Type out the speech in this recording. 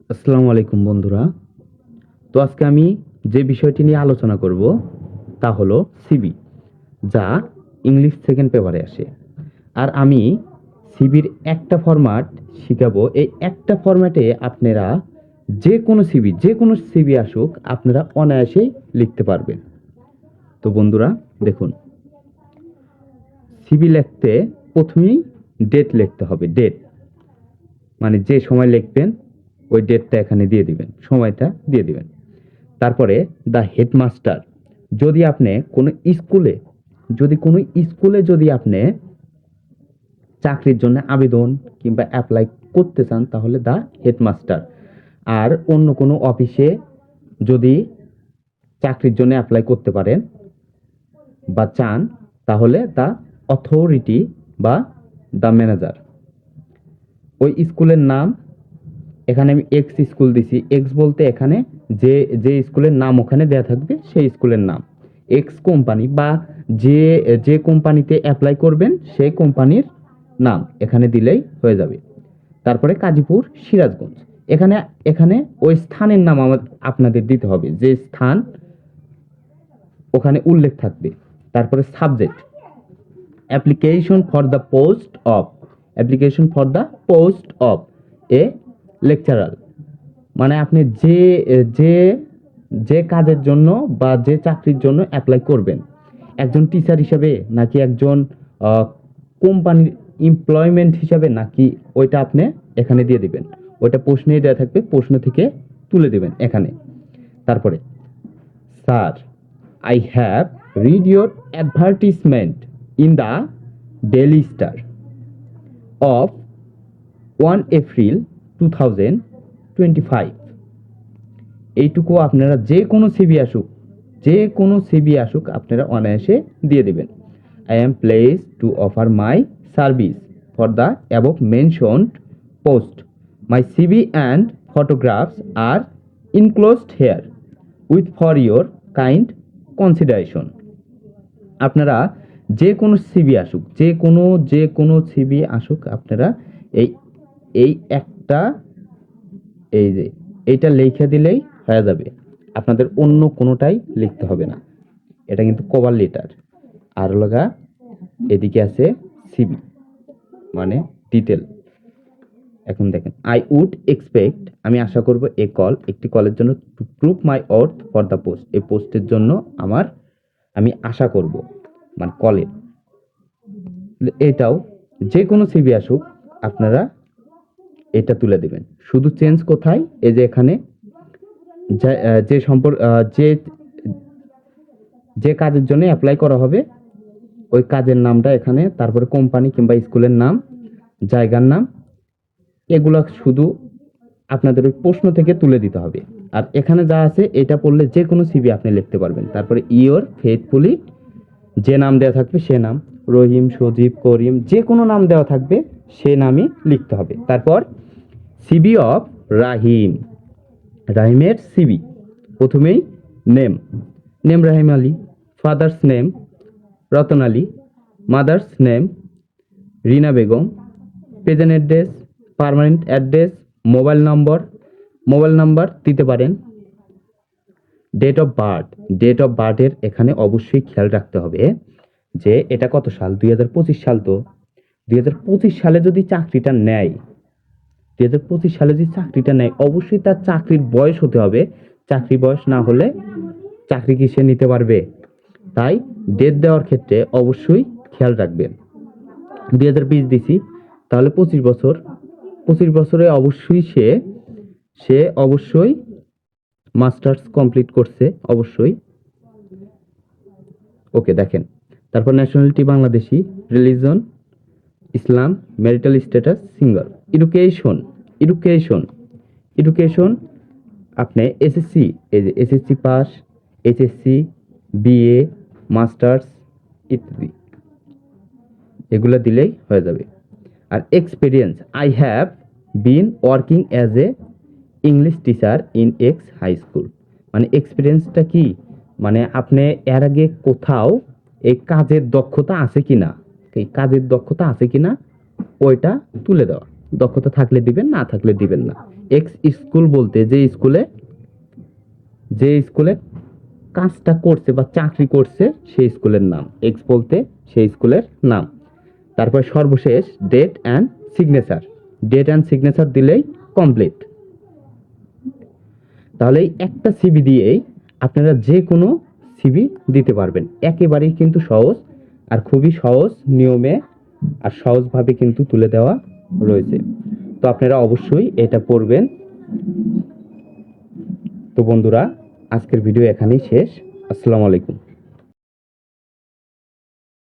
আসসালামু আলাইকুম বন্ধুরা। তো আজকে আমি যে বিষয়টি নিয়ে আলোচনা করব তা হলো সিভি, যা ইংলিশ সেকেন্ড পেপারে আসে। আর আমি সিভির একটা ফরম্যাট শিখাবো। এই একটা ফরম্যাটে আপনারা যে কোনো সিভি আসুক আপনারা অনায়াসেই লিখতে পারবেন। তো বন্ধুরা দেখুন, সিভি লিখতে প্রথমেই ডেট লিখতে হবে। ডেট মানে যে সময় লিখবেন ওই ডেটটা এখানে দিয়ে দিবেন, সময়টা দিয়ে দিবেন। তারপরে দ্য হেডমাস্টার। যদি আপনি কোনো স্কুলে যদি আপনি চাকরির জন্য আবেদন কিংবা অ্যাপ্লাই করতে চান তাহলে দ্য হেডমাস্টার। আর অন্য কোনো অফিসে যদি চাকরির জন্য অ্যাপ্লাই করতে পারেন বা চান তাহলে দ্য অথরিটি বা দ্য ম্যানেজার। ওই স্কুলের নাম, এখানে আমি এক্স স্কুল দিছি। এক্স বলতে এখানে যে যে স্কুলের নাম ওখানে দেয়া থাকবে সেই স্কুলের নাম। এক্স কোম্পানি বা যে যে কোম্পানিতে অ্যাপ্লাই করবেন সেই কোম্পানির নাম এখানে দিলেই হয়ে যাবে। তারপরে গাজীপুর, সিরাজগঞ্জ, এখানে এখানে ওই স্থানের নাম আপনাদের দিতে হবে, যে স্থান ওখানে উল্লেখ থাকবে। তারপরে subject, application for the post of, application for the post of A lecturer. মানে আপনি যে যে যে কাজের জন্য বা যে চাকরির জন্য অ্যাপ্লাই করবেন, একজন টিচার হিসেবে নাকি একজন কোম্পানির এমপ্লয়মেন্ট হিসাবে, নাকি ওইটা আপনি এখানে দিয়ে দিবেন। ওইটা প্রশ্নেই দেওয়া থাকবে, প্রশ্ন থেকে তুলে দিবেন এখানে। তারপরে sir, I have read your advertisement in the daily star of 1 April 2025। এইটুকু আপনারা যে কোনো সিভি আসুক আপনারা অনায়াসে দিয়ে দিবেন। I am pleased to offer my service for the above mentioned post. My CV and photographs আর enclosed herewith for your kind consideration. আপনারা যে কোনো সিভি আসুক আপনারা এই এই একটা এই যে এইটা লিখে দিলেই হয়ে যাবে। আপনাদের অন্য কোনোটাই লিখতে হবে না। এটা কিন্তু কভার লেটার। আর লগা এদিকে আছে সিভি মানে ডিটেল। এখন দেখেন, আই উড এক্সপেক্ট, আমি আশা করব একটি কলের জন্য to prove my worth for the post, এই পোস্টের জন্য আমি আশা করব মানে কলের। এটাও যে কোনো সিভি আসুক আপনারা এটা তুলে দিবেন। শুধু চেঞ্জ কোথায়, এই যে এখানে যে সম্পর্ক যে যে কাজের জন্য অ্যাপ্লাই করা হবে ওই কাজের নামটা এখানে, তারপরে কোম্পানি কিংবা স্কুলের নাম, জায়গার নাম, এগুলো শুধু আপনাদের ওই প্রশ্ন থেকে তুলে দিতে হবে। আর এখানে যা আছে এটা পড়লে যে কোনো সিভি আপনি লিখতে পারবেন। তারপরে ইওর ফেথফুলি, যে নাম দেওয়া থাকবে সে নাম, রহিম, সজীব, করিম, যে কোনো নাম দেওয়া থাকবে সে নামই লিখতে হবে। তারপর সিভি অফ রাহিম, রাহিমের সিভি। প্রথমেই name, name Rahim Ali, father's name Ratan Ali, mother's name Rina Begum, present address, permanent address, mobile number দিতে পারেন। ডেট অফ বার্থের এখানে অবশ্যই খেয়াল রাখতে হবে যে এটা কত সাল, 2025 সাল। তো 2025 সালে যদি চাকরিটা নেয়, 2025 সালে যদি চাকরিটা নেয় অবশ্যই তার চাকরির বয়স হতে হবে। চাকরি বয়স না হলে চাকরি কি সে নিতে পারবে? তাই ডেট দেওয়ার ক্ষেত্রে অবশ্যই খেয়াল রাখবেন। 2020 দিছি, তাহলে 25 বছর। 25 বছরে অবশ্যই সে অবশ্যই মাস্টার্স কমপ্লিট করছে অবশ্যই। ওকে, দেখেন। তারপর nationality Bangladeshi, religion Islam, marital status single. Education আপনি এসএসসি, এই যে SSC pass, HSC, BA, masters ইত্যাদি এগুলো দিলেই হয়ে যাবে। আর experience, I have been working as a English teacher in X high school. মানে এক্সপিরিয়েন্সটা কি, মানে আপনি এর আগে কোথাও এই কাজের দক্ষতা আছে কিনা ওইটা তুলে দেওয়া। দক্ষতা থাকলে দিবেন, না থাকলে দিবেন না। এক্স স্কুল বলতে যে স্কুলে কাজটা করছে বা চাকরি করছে সেই স্কুলের নাম, এক্স বলতে সেই স্কুলের নাম। তারপর সর্বশেষ ডেট অ্যান্ড সিগনেচার দিলেই কমপ্লিট। তাহলে এই একটা সিভি দিয়েই আপনারা যে কোনো সিভি দিতে পারবেন। একেবারেই কিন্তু সহজ, আর খুবই সহজ নিয়মে আর সহজভাবে কিন্তু তুলে দেওয়া রয়েছে। তো আপনারা অবশ্যই এটা পড়বেন। তো বন্ধুরা, আজকের ভিডিও এখানেই শেষ। আসসালামু আলাইকুম।